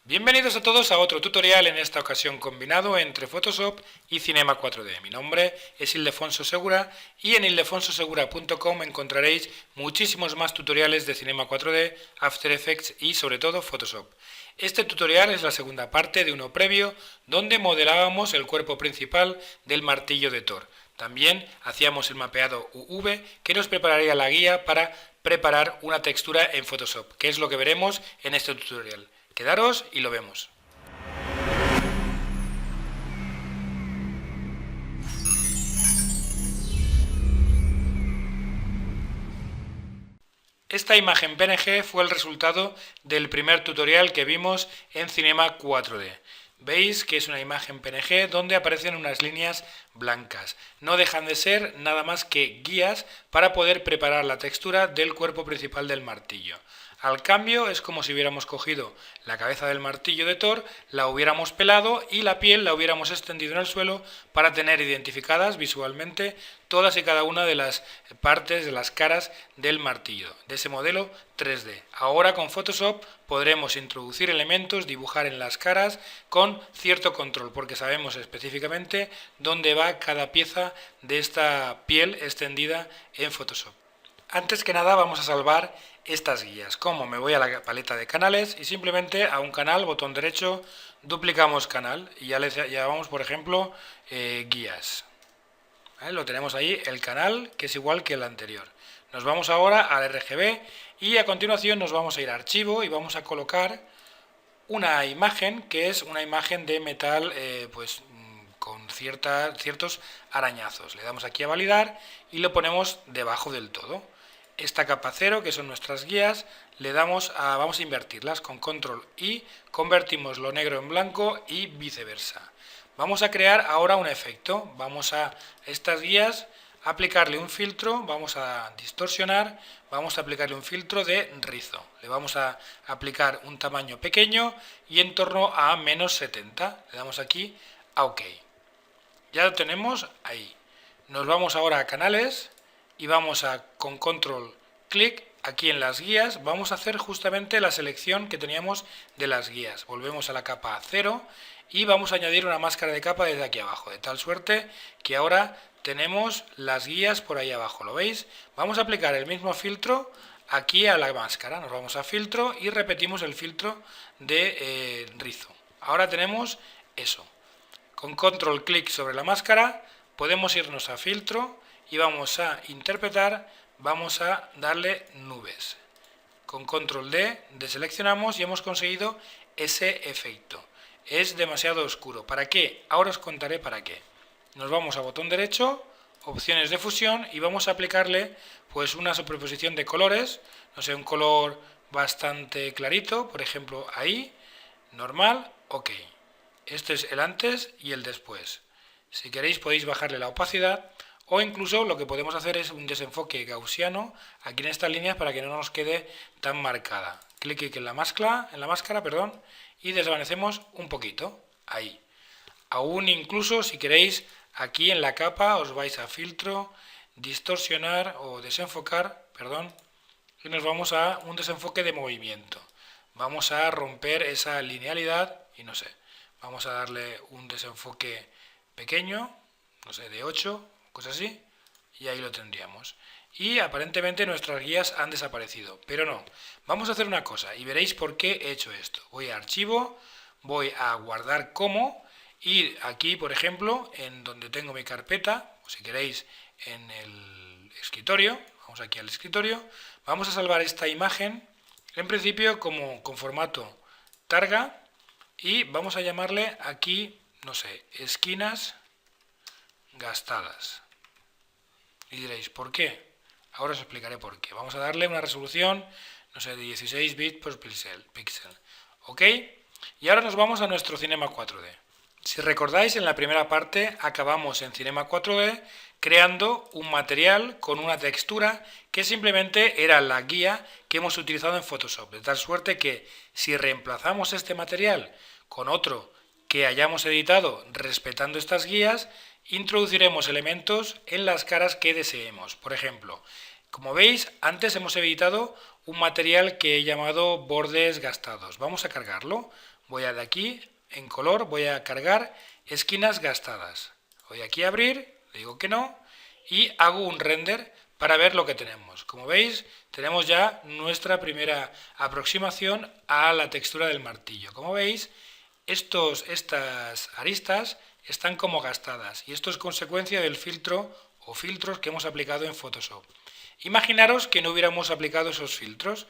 Bienvenidos a todos a otro tutorial, en esta ocasión combinado entre Photoshop y Cinema 4D. Mi nombre es Ildefonso Segura y en ildefonsosegura.com encontraréis muchísimos más tutoriales de Cinema 4D, After Effects y sobre todo Photoshop. Este tutorial es la segunda parte de uno previo donde modelábamos el cuerpo principal del martillo de Thor. También hacíamos el mapeado UV que nos prepararía la guía para preparar una textura en Photoshop, que es lo que veremos en este tutorial. Quedaros y lo vemos. Esta imagen PNG fue el resultado del primer tutorial que vimos en Cinema 4D. Veis que es una imagen PNG donde aparecen unas líneas blancas. No dejan de ser nada más que guías para poder preparar la textura del cuerpo principal del martillo. Al cambio es como si hubiéramos cogido la cabeza del martillo de Thor, la hubiéramos pelado y la piel la hubiéramos extendido en el suelo para tener identificadas visualmente todas y cada una de las partes de las caras del martillo, de ese modelo 3D. Ahora con Photoshop podremos introducir elementos, dibujar en las caras con cierto control, porque sabemos específicamente dónde va cada pieza de esta piel extendida en Photoshop. Antes que nada vamos a salvar estas guías. Como me voy a la paleta de canales y simplemente a un canal, botón derecho, duplicamos canal y ya le llamamos, por ejemplo, guías. ¿Vale? Lo tenemos ahí, el canal, que es igual que el anterior. Nos vamos ahora al RGB y a continuación nos vamos a ir a archivo y vamos a colocar una imagen que es una imagen de metal con ciertos arañazos. Le damos aquí a validar y lo ponemos debajo del todo. Esta capa 0, que son nuestras guías, vamos a invertirlas con control I, convertimos lo negro en blanco y viceversa. Vamos a crear ahora un efecto. Vamos a estas guías aplicarle un filtro, vamos a distorsionar, vamos a aplicarle un filtro de rizo. Le vamos a aplicar un tamaño pequeño y en torno a -70. Le damos aquí a OK. Ya lo tenemos ahí. Nos vamos ahora a canales y vamos con control clic aquí en las guías, vamos a hacer justamente la selección que teníamos de las guías. Volvemos a la capa 0 y vamos a añadir una máscara de capa desde aquí abajo, de tal suerte que ahora tenemos las guías por ahí abajo, ¿lo veis? Vamos a aplicar el mismo filtro aquí a la máscara, nos vamos a filtro y repetimos el filtro de rizo. Ahora tenemos eso. Con control clic sobre la máscara podemos irnos a filtro y vamos a interpretar, vamos a darle nubes. Con control D deseleccionamos y hemos conseguido ese efecto. Es demasiado oscuro. ¿Para qué? Ahora os contaré para qué. Nos vamos a botón derecho, opciones de fusión y vamos a aplicarle pues una superposición de colores, no sé, un color bastante clarito, por ejemplo ahí, normal, OK. Este es el antes y el después. Si queréis podéis bajarle la opacidad o incluso lo que podemos hacer es un desenfoque gaussiano aquí en estas líneas para que no nos quede tan marcada. Clic en la máscara, y desvanecemos un poquito, ahí. Aún incluso si queréis aquí en la capa os vais a filtro, distorsionar o desenfocar, y nos vamos a un desenfoque de movimiento. Vamos a romper esa linealidad y no sé, vamos a darle un desenfoque pequeño, no sé, de 8, cosas así, y ahí lo tendríamos. Y aparentemente nuestras guías han desaparecido, pero no. Vamos a hacer una cosa y veréis por qué he hecho esto. Voy a archivo, voy a guardar como, y aquí, por ejemplo, en donde tengo mi carpeta, o si queréis en el escritorio, vamos aquí al escritorio, vamos a salvar esta imagen, en principio como con formato Targa, y vamos a llamarle aquí, no sé, esquinas gastadas. Y diréis, ¿por qué? Ahora os explicaré por qué. Vamos a darle una resolución, no sé, de 16 bits por píxel. ¿Ok? Y ahora nos vamos a nuestro Cinema 4D. Si recordáis, en la primera parte acabamos en Cinema 4D creando un material con una textura que simplemente era la guía que hemos utilizado en Photoshop. De tal suerte que si reemplazamos este material con otro que hayamos editado respetando estas guías, introduciremos elementos en las caras que deseemos. Por ejemplo, como veis, antes hemos editado un material que he llamado bordes gastados. Vamos a cargarlo. voy a de aquí, en color, voy a cargar esquinas gastadas. Voy aquí a abrir, le digo que no, y hago un render para ver lo que tenemos. Como veis, tenemos ya nuestra primera aproximación a la textura del martillo. Como veis, estas aristas están como gastadas y esto es consecuencia del filtro o filtros que hemos aplicado en Photoshop. Imaginaros que no hubiéramos aplicado esos filtros,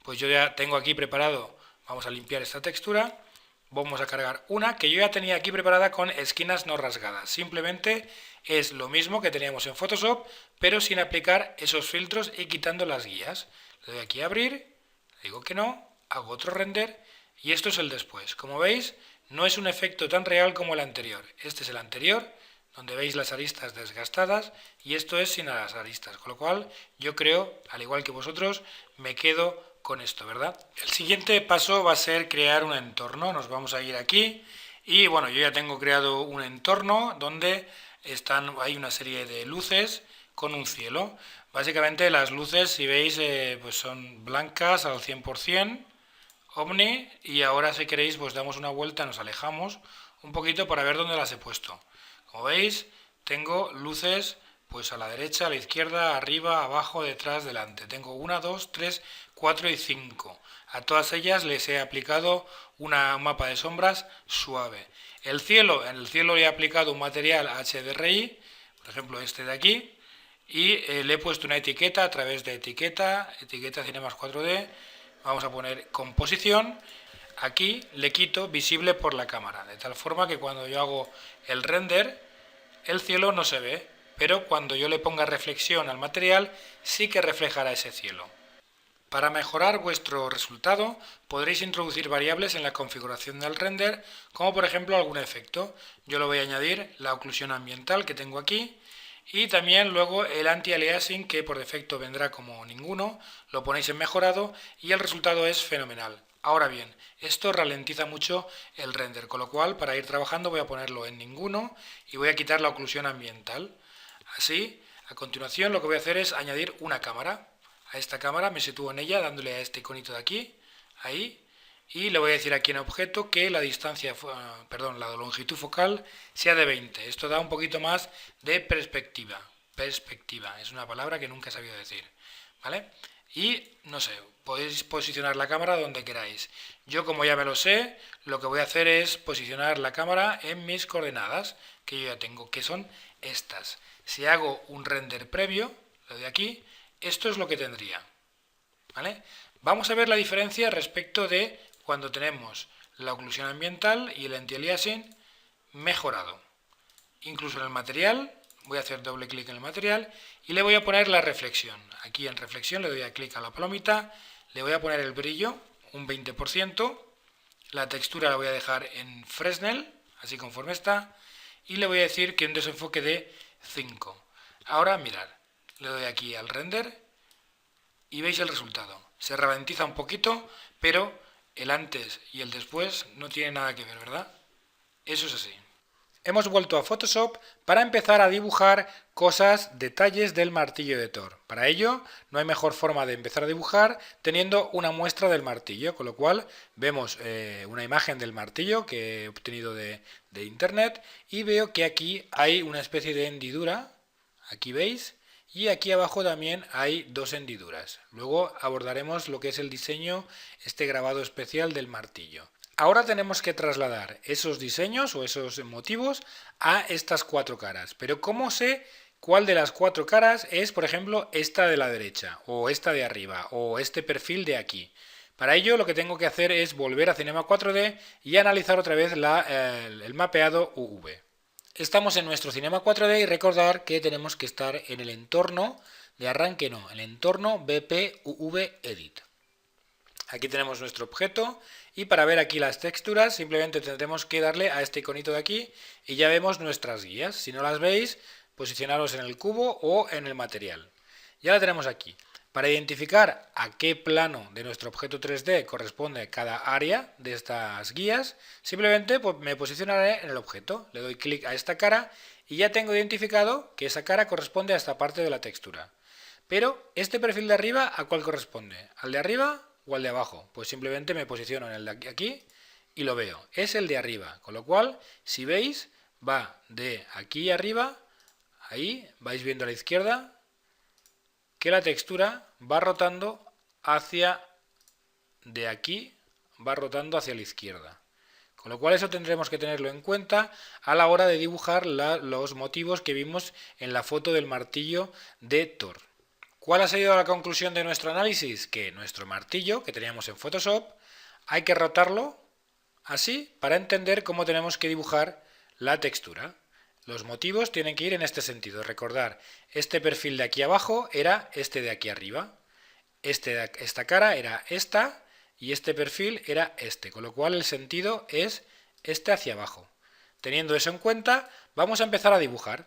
pues yo ya tengo aquí preparado, vamos a limpiar esta textura, vamos a cargar una que yo ya tenía aquí preparada con esquinas no rasgadas, simplemente es lo mismo que teníamos en Photoshop, pero sin aplicar esos filtros y quitando las guías. Le doy aquí a abrir, le digo que no, hago otro render y esto es el después. Como veis, no es un efecto tan real como el anterior. Este es el anterior, donde veis las aristas desgastadas, y esto es sin las aristas. Con lo cual, yo creo, al igual que vosotros, me quedo con esto, ¿verdad? El siguiente paso va a ser crear un entorno. Nos vamos a ir aquí, y bueno, yo ya tengo creado un entorno donde hay una serie de luces con un cielo. Básicamente las luces, si veis, pues son blancas al 100%, Omni, y ahora si queréis pues damos una vuelta, nos alejamos un poquito para ver dónde las he puesto. Como veis, tengo luces pues a la derecha, a la izquierda, arriba, abajo, detrás, delante. Tengo 1, 2, 3, 4 y 5. A todas ellas les he aplicado un mapa de sombras suave. En el cielo le he aplicado un material HDRI, por ejemplo este de aquí, y le he puesto una etiqueta a través de etiqueta Cinemas 4D. Vamos a poner composición, aquí le quito visible por la cámara, de tal forma que cuando yo hago el render, el cielo no se ve, pero cuando yo le ponga reflexión al material, sí que reflejará ese cielo. Para mejorar vuestro resultado, podréis introducir variables en la configuración del render, como por ejemplo algún efecto. Yo le voy a añadir la oclusión ambiental que tengo aquí, y también luego el anti-aliasing, que por defecto vendrá como ninguno, lo ponéis en mejorado y el resultado es fenomenal. Ahora bien, esto ralentiza mucho el render, con lo cual para ir trabajando voy a ponerlo en ninguno y voy a quitar la oclusión ambiental. Así, a continuación lo que voy a hacer es añadir una cámara. A esta cámara me sitúo en ella dándole a este iconito de aquí, ahí, y le voy a decir aquí en objeto que la distancia, la longitud focal sea de 20. Esto da un poquito más de perspectiva. Perspectiva, es una palabra que nunca he sabido decir, ¿vale? Y, no sé, podéis posicionar la cámara donde queráis. Yo, como ya me lo sé, lo que voy a hacer es posicionar la cámara en mis coordenadas, que yo ya tengo, que son estas. Si hago un render previo, lo de aquí, esto es lo que tendría, ¿vale? Vamos a ver la diferencia respecto de cuando tenemos la oclusión ambiental y el anti-aliasing mejorado. Incluso en el material, voy a hacer doble clic en el material y le voy a poner la reflexión. Aquí en reflexión le doy a clic a la palomita, le voy a poner el brillo, un 20%, la textura la voy a dejar en Fresnel, así conforme está, y le voy a decir que un desenfoque de 5. Ahora mirad, le doy aquí al render y veis el resultado. Se ralentiza un poquito, pero el antes y el después no tiene nada que ver, ¿verdad? Eso es así. Hemos vuelto a Photoshop para empezar a dibujar cosas, detalles del martillo de Thor. Para ello, no hay mejor forma de empezar a dibujar teniendo una muestra del martillo, con lo cual vemos una imagen del martillo que he obtenido de internet y veo que aquí hay una especie de hendidura, aquí veis, y aquí abajo también hay dos hendiduras. Luego abordaremos lo que es el diseño, este grabado especial del martillo. Ahora tenemos que trasladar esos diseños o esos motivos a estas cuatro caras. Pero ¿cómo sé cuál de las cuatro caras es, por ejemplo, esta de la derecha, o esta de arriba, o este perfil de aquí? Para ello lo que tengo que hacer es volver a Cinema 4D y analizar otra vez el mapeado UV. Estamos en nuestro Cinema 4D y recordar que tenemos que estar en el entorno de arranque, no, el entorno BPUV Edit. Aquí tenemos nuestro objeto y para ver aquí las texturas simplemente tendremos que darle a este iconito de aquí y ya vemos nuestras guías. Si no las veis, posicionaros en el cubo o en el material. Ya la tenemos aquí. Para identificar a qué plano de nuestro objeto 3D corresponde cada área de estas guías, simplemente me posicionaré en el objeto. Le doy clic a esta cara y ya tengo identificado que esa cara corresponde a esta parte de la textura. Pero este perfil de arriba, ¿a cuál corresponde? ¿Al de arriba o al de abajo? Pues simplemente me posiciono en el de aquí y lo veo. Es el de arriba, con lo cual, si veis, va de aquí arriba, ahí, vais viendo a la izquierda, que la textura va rotando hacia de aquí, va rotando hacia la izquierda. Con lo cual eso tendremos que tenerlo en cuenta a la hora de dibujar los motivos que vimos en la foto del martillo de Thor. ¿Cuál ha sido la conclusión de nuestro análisis? Que nuestro martillo que teníamos en Photoshop hay que rotarlo así para entender cómo tenemos que dibujar la textura. Los motivos tienen que ir en este sentido. Recordar, este perfil de aquí abajo era este de aquí arriba. Esta cara era esta y este perfil era este, con lo cual el sentido es este hacia abajo. Teniendo eso en cuenta, vamos a empezar a dibujar.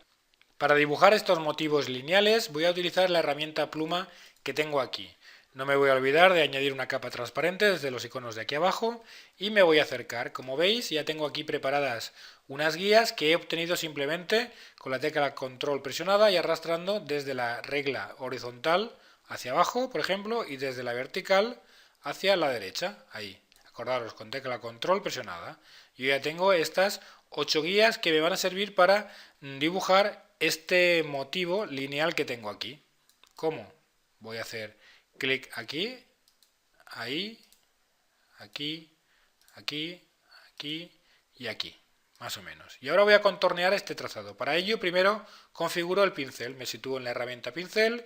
Para dibujar estos motivos lineales voy a utilizar la herramienta pluma que tengo aquí. No me voy a olvidar de añadir una capa transparente desde los iconos de aquí abajo y me voy a acercar. Como veis, ya tengo aquí preparadas unas guías que he obtenido simplemente con la tecla control presionada y arrastrando desde la regla horizontal hacia abajo, por ejemplo, y desde la vertical hacia la derecha, ahí. Acordaros, con tecla control presionada. Yo ya tengo estas 8 guías que me van a servir para dibujar este motivo lineal que tengo aquí. ¿Cómo? Voy a hacer clic aquí, ahí, aquí, aquí, aquí y aquí, más o menos. Y ahora voy a contornear este trazado. Para ello, primero configuro el pincel. Me sitúo en la herramienta pincel.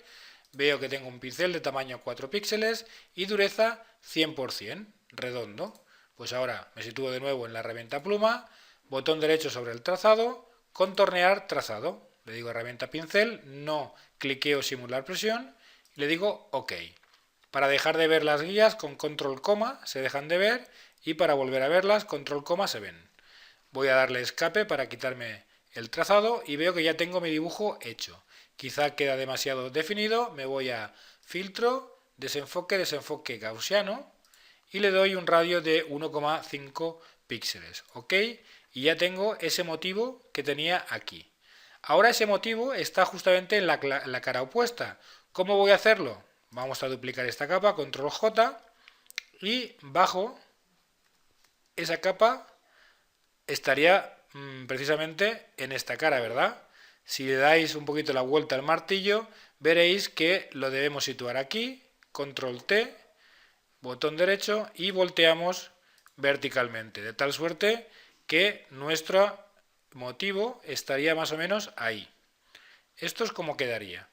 Veo que tengo un pincel de tamaño 4 píxeles y dureza 100%, redondo. Pues ahora me sitúo de nuevo en la herramienta pluma, botón derecho sobre el trazado, contornear trazado. Le digo herramienta pincel, no cliqueo simular presión y le digo OK. Para dejar de ver las guías con control coma se dejan de ver y para volver a verlas control coma se ven. Voy a darle escape para quitarme el trazado y veo que ya tengo mi dibujo hecho. Quizá queda demasiado definido, me voy a filtro, desenfoque gaussiano y le doy un radio de 1,5 píxeles. OK, y ya tengo ese motivo que tenía aquí. Ahora ese motivo está justamente en la cara opuesta. ¿Cómo voy a hacerlo? Vamos a duplicar esta capa, control J, y bajo esa capa estaría precisamente en esta cara, ¿verdad? Si le dais un poquito la vuelta al martillo, veréis que lo debemos situar aquí, control T, botón derecho y volteamos verticalmente, de tal suerte que nuestro motivo estaría más o menos ahí. Esto es como quedaría.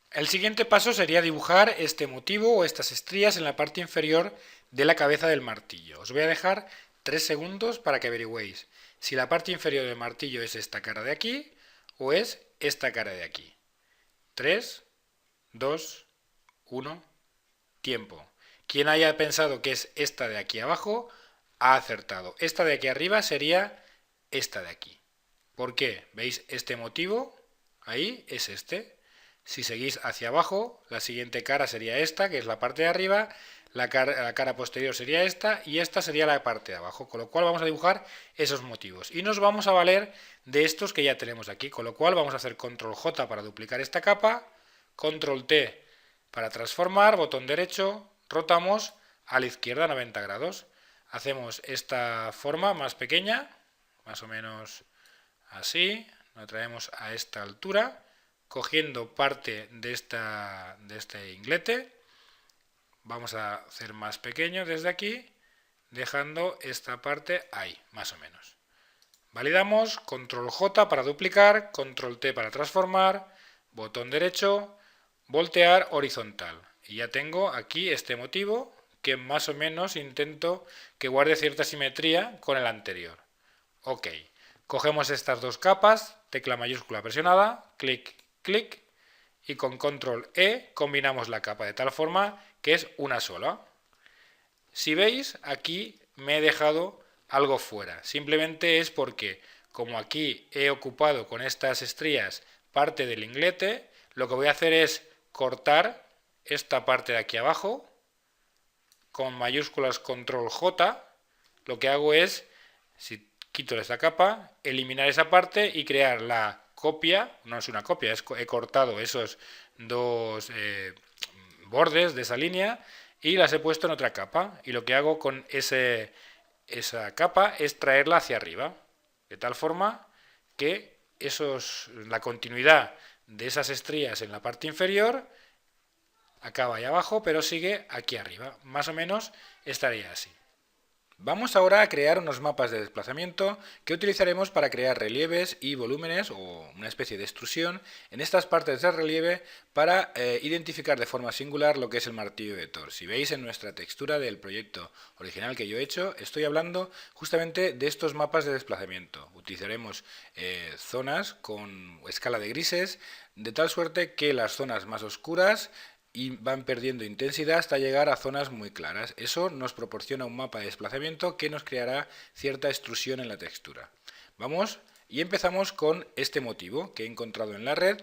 El siguiente paso sería dibujar este motivo o estas estrías en la parte inferior de la cabeza del martillo. Os voy a dejar 3 segundos para que averigüéis si la parte inferior del martillo es esta cara de aquí o es esta cara de aquí. 3, 2, 1, tiempo. Quien haya pensado que es esta de aquí abajo, ha acertado. Esta de aquí arriba sería esta de aquí. ¿Por qué? ¿Veis este motivo? Ahí es este. Si seguís hacia abajo, la siguiente cara sería esta, que es la parte de arriba, la cara posterior sería esta y esta sería la parte de abajo, con lo cual vamos a dibujar esos motivos. Y nos vamos a valer de estos que ya tenemos aquí, con lo cual vamos a hacer control J para duplicar esta capa, control T para transformar, botón derecho, rotamos a la izquierda a 90 grados. Hacemos esta forma más pequeña, más o menos así, lo traemos a esta altura, cogiendo parte de este inglete, vamos a hacer más pequeño desde aquí, dejando esta parte ahí, más o menos. Validamos, control J para duplicar, control T para transformar, botón derecho, voltear horizontal. Y ya tengo aquí este motivo que más o menos intento que guarde cierta simetría con el anterior. OK. Cogemos estas dos capas, tecla mayúscula presionada, clic, clic, y con control E combinamos la capa de tal forma que es una sola. Si veis, aquí me he dejado algo fuera. Simplemente es porque, como aquí he ocupado con estas estrías parte del inglete, lo que voy a hacer es cortar esta parte de aquí abajo, con mayúsculas control J, lo que hago es, si quito esta capa, eliminar esa parte y crear la copia, no es una copia, he cortado esos dos bordes de esa línea y las he puesto en otra capa. Y lo que hago con ese esa capa es traerla hacia arriba, de tal forma que la continuidad de esas estrías en la parte inferior acaba ahí abajo, pero sigue aquí arriba. Más o menos estaría así. Vamos ahora a crear unos mapas de desplazamiento que utilizaremos para crear relieves y volúmenes o una especie de extrusión en estas partes del relieve para identificar de forma singular lo que es el martillo de Thor. Si veis en nuestra textura del proyecto original que yo he hecho, estoy hablando justamente de estos mapas de desplazamiento. Utilizaremos zonas con escala de grises, de tal suerte que las zonas más oscuras y van perdiendo intensidad hasta llegar a zonas muy claras. Eso nos proporciona un mapa de desplazamiento que nos creará cierta extrusión en la textura. Vamos y empezamos con este motivo que he encontrado en la red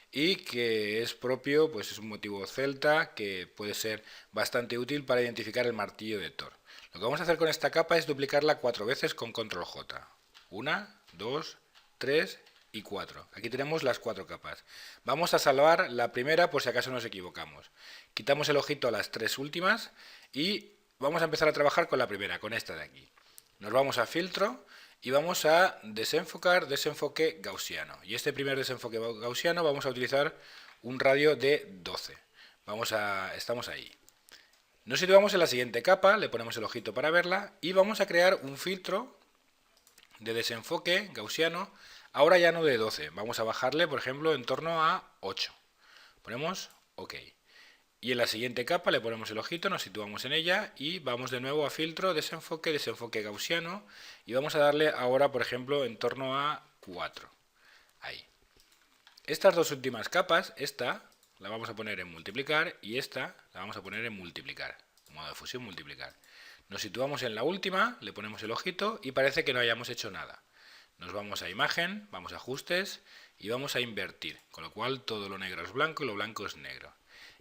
y que es propio, pues es un motivo celta que puede ser bastante útil para identificar el martillo de Thor. Lo que vamos a hacer con esta capa es duplicarla 4 veces con control J. 1, 2, 3 y 4. Aquí tenemos las 4 capas. Vamos a salvar la primera por si acaso nos equivocamos. Quitamos el ojito a las 3 últimas y vamos a empezar a trabajar con la primera, con esta de aquí. Nos vamos a filtro y vamos a desenfocar, desenfoque gaussiano. Y este primer desenfoque gaussiano vamos a utilizar un radio de 12. Estamos ahí. Nos situamos en la siguiente capa, le ponemos el ojito para verla y vamos a crear un filtro de desenfoque gaussiano. Ahora ya no de 12, vamos a bajarle, por ejemplo, en torno a 8. Ponemos OK. Y en la siguiente capa le ponemos el ojito, nos situamos en ella y vamos de nuevo a filtro, desenfoque, desenfoque gaussiano y vamos a darle ahora, por ejemplo, en torno a 4. Ahí. Estas dos últimas capas, esta la vamos a poner en multiplicar y esta la vamos a poner en multiplicar. Modo de fusión, multiplicar. Nos situamos en la última, le ponemos el ojito y parece que no hayamos hecho nada. Nos vamos a imagen, vamos a ajustes y vamos a invertir, con lo cual todo lo negro es blanco y lo blanco es negro.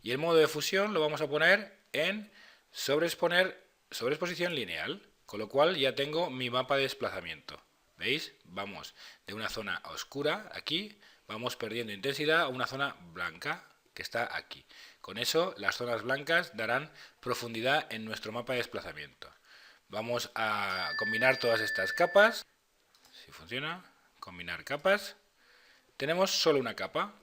Y el modo de fusión lo vamos a poner en sobreexposición lineal, con lo cual ya tengo mi mapa de desplazamiento. ¿Veis? Vamos de una zona oscura, aquí, vamos perdiendo intensidad a una zona blanca, que está aquí. Con eso, las zonas blancas darán profundidad en nuestro mapa de desplazamiento. Vamos a combinar todas estas capas. Si funciona, combinar capas. Tenemos solo una capa.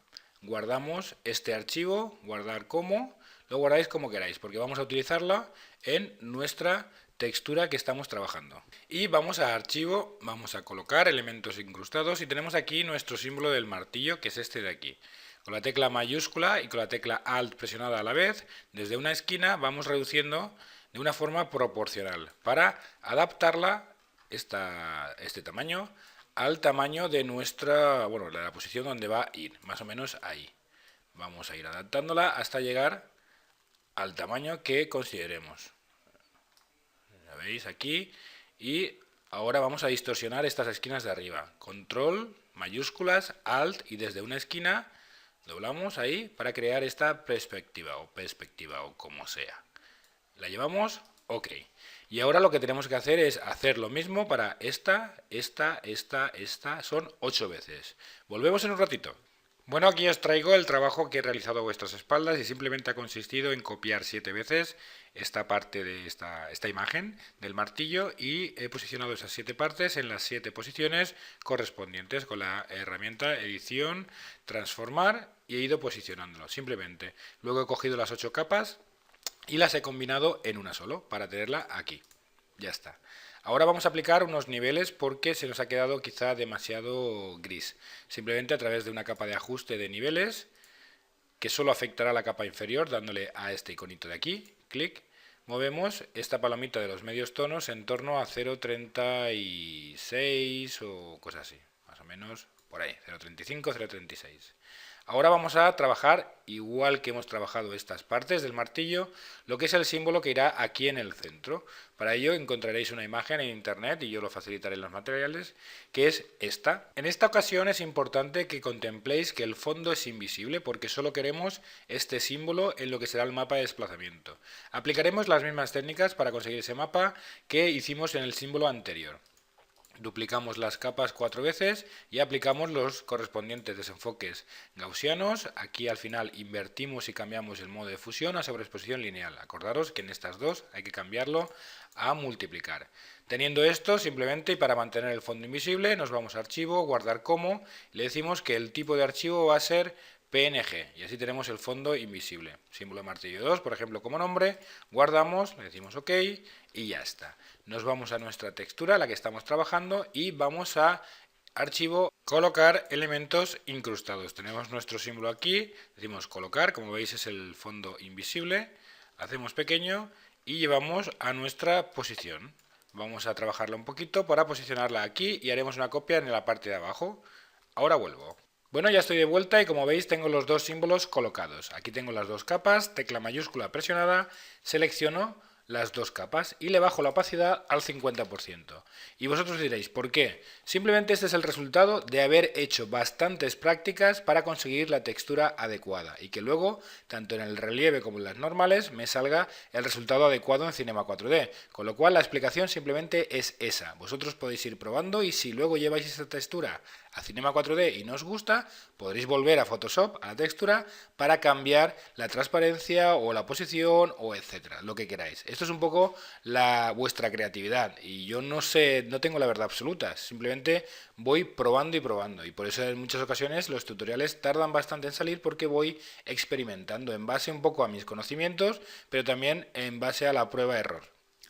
Guardamos este archivo, guardar como, lo guardáis como queráis, porque vamos a utilizarla en nuestra textura que estamos trabajando. Y vamos a archivo, vamos a colocar elementos incrustados y tenemos aquí nuestro símbolo del martillo, que es este de aquí. Con la tecla mayúscula y con la tecla Alt presionada a la vez, desde una esquina vamos reduciendo de una forma proporcional para adaptarla este tamaño al tamaño de nuestra, de la posición donde va a ir, más o menos ahí. Vamos a ir adaptándola hasta llegar al tamaño que consideremos. Ya veis aquí. Y ahora vamos a distorsionar estas esquinas de arriba. Control, mayúsculas, Alt y desde una esquina doblamos ahí para crear esta perspectiva o como sea. La llevamos, OK. Y ahora lo que tenemos que hacer es hacer lo mismo para esta, son 8 veces. Volvemos en un ratito. Bueno, aquí os traigo el trabajo que he realizado a vuestras espaldas y simplemente ha consistido en copiar 7 veces esta parte de esta imagen del martillo y he posicionado esas 7 partes en las 7 posiciones correspondientes con la herramienta edición, transformar y he ido posicionándolo simplemente. Luego he cogido las 8 capas y las he combinado en una solo para tenerla aquí. Ya está. Ahora vamos a aplicar unos niveles porque se nos ha quedado quizá demasiado gris. Simplemente a través de una capa de ajuste de niveles que solo afectará a la capa inferior dándole a este iconito de aquí, clic, movemos esta palomita de los medios tonos en torno a 0,36 o cosas así, más o menos por ahí, 0,35, 0,36. Ahora vamos a trabajar, igual que hemos trabajado estas partes del martillo, lo que es el símbolo que irá aquí en el centro. Para ello encontraréis una imagen en internet, y yo lo facilitaré en los materiales, que es esta. En esta ocasión es importante que contempléis que el fondo es invisible, porque solo queremos este símbolo en lo que será el mapa de desplazamiento. Aplicaremos las mismas técnicas para conseguir ese mapa que hicimos en el símbolo anterior. Duplicamos las capas 4 veces y aplicamos los correspondientes desenfoques gaussianos. Aquí al final invertimos y cambiamos el modo de fusión a sobreexposición lineal. Acordaros que en estas dos hay que cambiarlo a multiplicar. Teniendo esto, simplemente, y para mantener el fondo invisible, nos vamos a archivo, guardar como, y le decimos que el tipo de archivo va a ser PNG, y así tenemos el fondo invisible. Símbolo de martillo 2, por ejemplo, como nombre, guardamos, le decimos OK, y ya está. Nos vamos a nuestra textura, la que estamos trabajando, y vamos a archivo, colocar elementos incrustados. Tenemos nuestro símbolo aquí, decimos colocar, como veis es el fondo invisible, hacemos pequeño y llevamos a nuestra posición. Vamos a trabajarla un poquito para posicionarla aquí y haremos una copia en la parte de abajo. Ahora vuelvo. Bueno, ya estoy de vuelta y como veis tengo los dos símbolos colocados. Aquí tengo las dos capas, tecla mayúscula presionada, selecciono las dos capas y le bajo la opacidad al 50%. Y vosotros diréis, ¿por qué? Simplemente este es el resultado de haber hecho bastantes prácticas para conseguir la textura adecuada y que luego, tanto en el relieve como en las normales, me salga el resultado adecuado en Cinema 4D. Con lo cual la explicación simplemente es esa. Vosotros podéis ir probando y si luego lleváis esta textura a Cinema 4D y no os gusta, podréis volver a Photoshop, a la textura, para cambiar la transparencia o la posición o etcétera, lo que queráis. Esto es un poco vuestra creatividad y yo no sé, no tengo la verdad absoluta, simplemente voy probando y probando y por eso en muchas ocasiones los tutoriales tardan bastante en salir porque voy experimentando en base un poco a mis conocimientos, pero también en base a la prueba-error.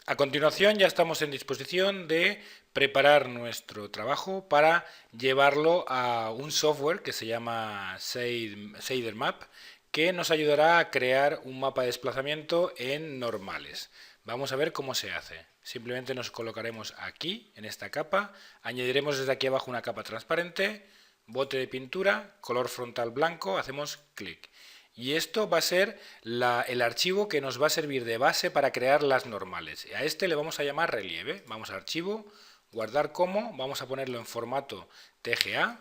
A continuación ya estamos en disposición de preparar nuestro trabajo para llevarlo a un software que se llama Shader Map, que nos ayudará a crear un mapa de desplazamiento en normales. Vamos a ver cómo se hace. Simplemente nos colocaremos aquí, en esta capa, añadiremos desde aquí abajo una capa transparente, bote de pintura, color frontal blanco, hacemos clic. Y esto va a ser el archivo que nos va a servir de base para crear las normales. A este le vamos a llamar relieve. Vamos a archivo, guardar como, vamos a ponerlo en formato TGA,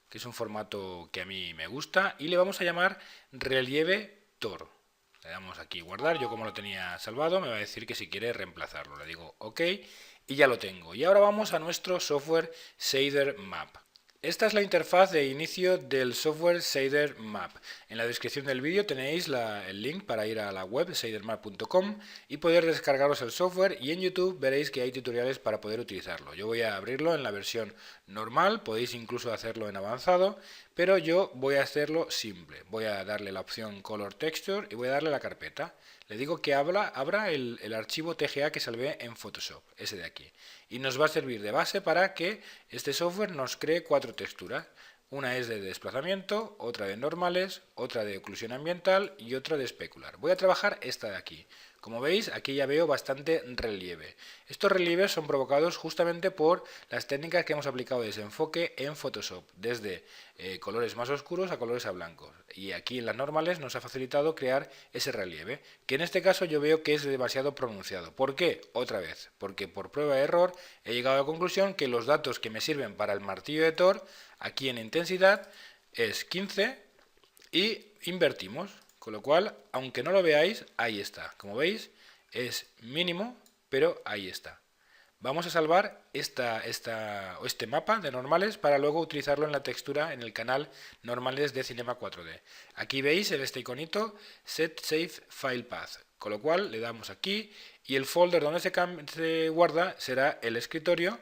que es un formato que a mí me gusta, y le vamos a llamar relieve Tor. Le damos aquí guardar, yo como lo tenía salvado me va a decir que si quiere reemplazarlo. Le digo OK y ya lo tengo. Y ahora vamos a nuestro software Shader Map. Esta es la interfaz de inicio del software Shader Map. En la descripción del vídeo tenéis el link para ir a la web shadermap.com y poder descargaros el software y en YouTube veréis que hay tutoriales para poder utilizarlo. Yo voy a abrirlo en la versión normal, podéis incluso hacerlo en avanzado, pero yo voy a hacerlo simple. Voy a darle la opción Color Texture y voy a darle la carpeta. Le digo que abra el archivo TGA que salvé en Photoshop, ese de aquí. Y nos va a servir de base para que este software nos cree 4 texturas. Una es de desplazamiento, otra de normales, otra de oclusión ambiental y otra de especular. Voy a trabajar esta de aquí. Como veis, aquí ya veo bastante relieve. Estos relieves son provocados justamente por las técnicas que hemos aplicado de desenfoque en Photoshop, desde colores más oscuros a colores a blancos. Y aquí en las normales nos ha facilitado crear ese relieve, que en este caso yo veo que es demasiado pronunciado. ¿Por qué? Otra vez, porque por prueba de error he llegado a la conclusión que los datos que me sirven para el martillo de Thor, aquí en intensidad, es 15 y invertimos. Con lo cual, aunque no lo veáis, ahí está. Como veis, es mínimo, pero ahí está. Vamos a salvar este mapa de normales para luego utilizarlo en la textura en el canal normales de Cinema 4D. Aquí veis este iconito Set Save File Path, con lo cual le damos aquí y el folder donde se guarda será el escritorio,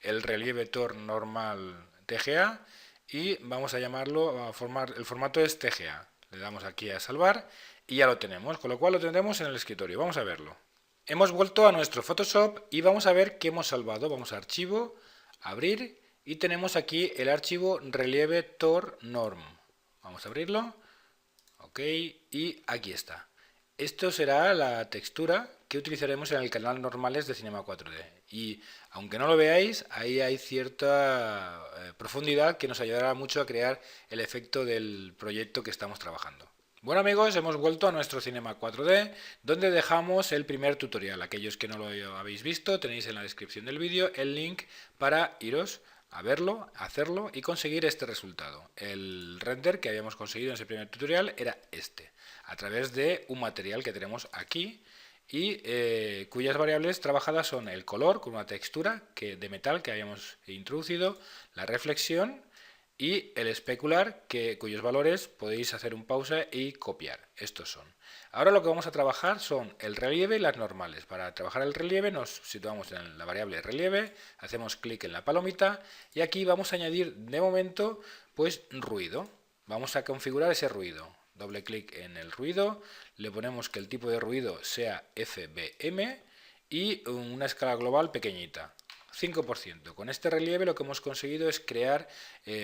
el relieve Tor normal TGA y vamos a llamarlo, el formato es TGA. Le damos aquí a salvar y ya lo tenemos, con lo cual lo tendremos en el escritorio. Vamos a verlo. Hemos vuelto a nuestro Photoshop y vamos a ver qué hemos salvado. Vamos a archivo, abrir y tenemos aquí el archivo relieve Tor norm. Vamos a abrirlo. OK y aquí está. Esto será la textura que utilizaremos en el canal normales de Cinema 4D. Y aunque no lo veáis, ahí hay cierta profundidad que nos ayudará mucho a crear el efecto del proyecto que estamos trabajando. Bueno amigos, hemos vuelto a nuestro Cinema 4D, donde dejamos el primer tutorial. Aquellos que no lo habéis visto, tenéis en la descripción del vídeo el link para iros a verlo, hacerlo y conseguir este resultado. El render que habíamos conseguido en ese primer tutorial era este, a través de un material que tenemos aquí y cuyas variables trabajadas son el color con una textura de metal que habíamos introducido, la reflexión y el especular, cuyos valores podéis hacer un pausa y copiar. Estos son. Ahora lo que vamos a trabajar son el relieve y las normales. Para trabajar el relieve nos situamos en la variable relieve, hacemos clic en la palomita y aquí vamos a añadir de momento pues ruido. Vamos a configurar ese ruido. Doble clic en el ruido, le ponemos que el tipo de ruido sea FBM y una escala global pequeñita. 5%. Con este relieve lo que hemos conseguido es crear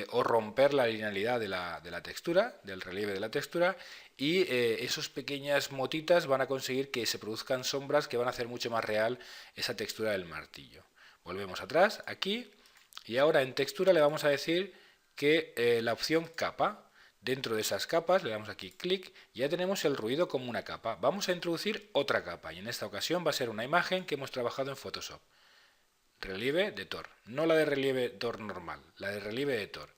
o romper la linealidad de la textura, del relieve de la textura, y esas pequeñas motitas van a conseguir que se produzcan sombras que van a hacer mucho más real esa textura del martillo. Volvemos atrás, aquí, y ahora en textura le vamos a decir que la opción capa. Dentro de esas capas le damos aquí clic y ya tenemos el ruido como una capa. Vamos a introducir otra capa y en esta ocasión va a ser una imagen que hemos trabajado en Photoshop. Relieve de Thor, no la de relieve Thor normal, la de relieve de Thor.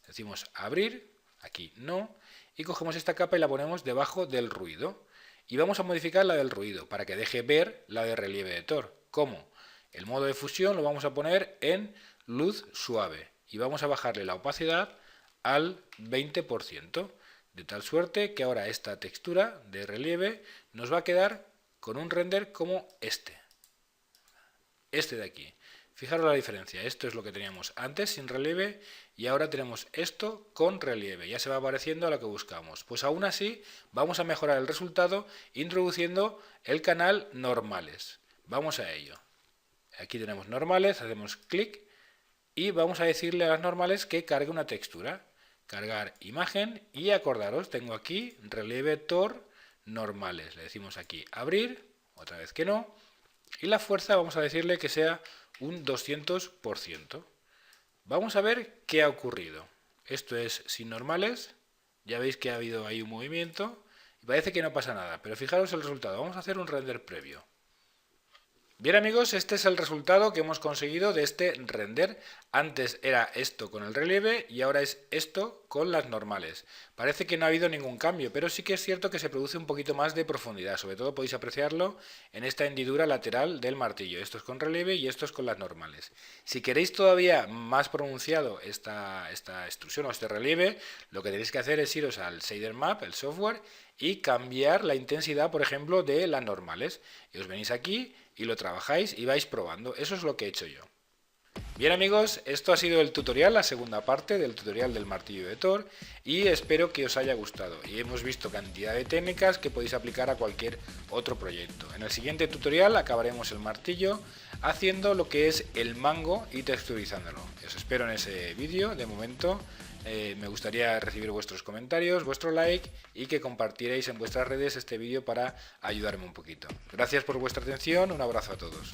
Decimos abrir, aquí no, y cogemos esta capa y la ponemos debajo del ruido. Y vamos a modificar la del ruido para que deje ver la de relieve de Thor. ¿Cómo? El modo de fusión lo vamos a poner en luz suave y vamos a bajarle la opacidad al 20%, de tal suerte que ahora esta textura de relieve nos va a quedar con un render como este de aquí. Fijaros la diferencia, esto es lo que teníamos antes sin relieve y ahora tenemos esto con relieve, ya se va pareciendo a lo que buscamos. Pues aún así vamos a mejorar el resultado introduciendo el canal normales. Vamos a ello. Aquí tenemos normales, hacemos clic y vamos a decirle a las normales que cargue una textura. Cargar imagen y acordaros, tengo aquí relieve Thor normales. Le decimos aquí abrir, otra vez que no. Y la fuerza vamos a decirle que sea un 200%. Vamos a ver qué ha ocurrido. Esto es sin normales. Ya veis que ha habido ahí un movimiento. Y parece que no pasa nada. Pero fijaros el resultado. Vamos a hacer un render previo. Bien amigos, este es el resultado que hemos conseguido de este render. Antes era esto con el relieve y ahora es esto con las normales. Parece que no ha habido ningún cambio, pero sí que es cierto que se produce un poquito más de profundidad. Sobre todo podéis apreciarlo en esta hendidura lateral del martillo. Esto es con relieve y esto es con las normales. Si queréis todavía más pronunciado esta extrusión o este relieve, lo que tenéis que hacer es iros al Shader Map, el software, y cambiar la intensidad, por ejemplo, de las normales. Y os venís aquí y lo trabajáis y vais probando. Eso es lo que he hecho yo. Bien amigos, esto ha sido el tutorial, la segunda parte del tutorial del martillo de Thor y espero que os haya gustado. Y hemos visto cantidad de técnicas que podéis aplicar a cualquier otro proyecto. En el siguiente tutorial acabaremos el martillo haciendo lo que es el mango y texturizándolo. Os espero en ese vídeo. De momento me gustaría recibir vuestros comentarios, vuestro like y que compartierais en vuestras redes este vídeo para ayudarme un poquito. Gracias por vuestra atención, un abrazo a todos.